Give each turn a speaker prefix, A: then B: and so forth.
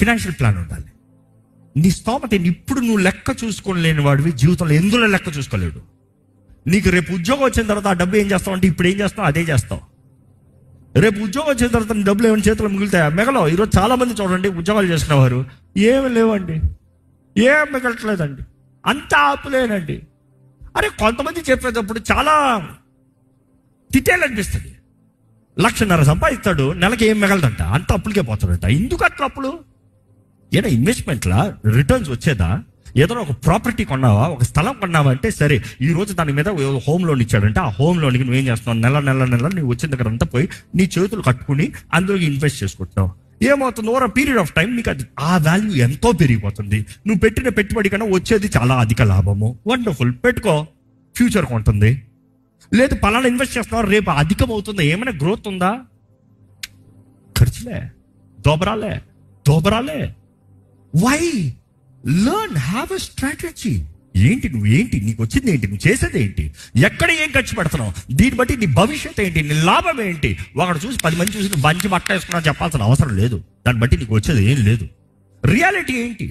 A: Financial plan ఉండాలి. నీ స్తోమత ఇప్పుడు నువ్వు లెక్క చూసుకోలేని వాడివి జీవితంలో ఎందులో లెక్క చూసుకోలేడు. నీకు రేపు ఉద్యోగం వచ్చిన తర్వాత ఆ డబ్బు ఏం చేస్తావు అంటే ఇప్పుడు ఏం చేస్తావు అదే చేస్తావు. రేపు ఉద్యోగం వచ్చిన తర్వాత నీ డబ్బులు ఏమైనా చేతులు మిగులుతాయా? మిగలవు. ఈరోజు చాలా మంది చూడండి ఉద్యోగాలు చేసుకునేవారు ఏమి లేవండి, ఏం మిగలట్లేదండి, అంత ఆపులేనండి. అరే కొంతమంది చెప్పేటప్పుడు చాలా తిట్టేయాలనిపిస్తుంది. 1,50,000 సంపాదిస్తాడు, నెలకి ఏం మిగలదంట, అంత అప్పులకే పోతాడంట. ఎందుకు అట్లా అప్పులు? ఏదైనా ఇన్వెస్ట్మెంట్లా రిటర్న్స్ వచ్చేదా? ఏదైనా ఒక ప్రాపర్టీ కొన్నావా, ఒక స్థలం కొన్నావా అంటే సరే ఈ రోజు దాని మీద హోమ్ లోన్ ఇచ్చాడంటే ఆ హోమ్ లోన్కి నువ్వేం చేస్తున్నావు, నెల నెల నెల నువ్వు వచ్చిన దగ్గర అంతా పోయి నీ చేతులు కట్టుకుని అందులోకి ఇన్వెస్ట్ చేసుకుంటున్నావు. ఏమవుతుంది? ఓవర్ పీరియడ్ ఆఫ్ టైం నీకు అది ఆ వాల్యూ ఎంతో పెరిగిపోతుంది. నువ్వు పెట్టిన పెట్టుబడి కన్నా వచ్చేది చాలా అధిక లాభము. వండర్ఫుల్, పెట్టుకో, ఫ్యూచర్ కొంటుంది. లేదు పలానా ఇన్వెస్ట్ చేస్తున్నావు, రేపు అధికం అవుతుందా? ఏమైనా గ్రోత్ ఉందా? ఖర్చులే, దోబరాలే. Why? Learn, have a strategy. ఏంటి నీకు వచ్చింది ఏంటి, నువ్వు చేసేది ఏంటి, ఎక్కడ ఏం ఖర్చు పెడుతున్నావు, దీన్ని బట్టి నీ భవిష్యత్తు ఏంటి, నీ లాభం ఏంటి. ఒకటి చూసి 10 మంది చూసి నువ్వు మంచి బట్ట వేసుకున్నా చెప్పాల్సిన అవసరం లేదు. దాన్ని బట్టి నీకు వచ్చేది ఏం లేదు. రియాలిటీ ఏంటి?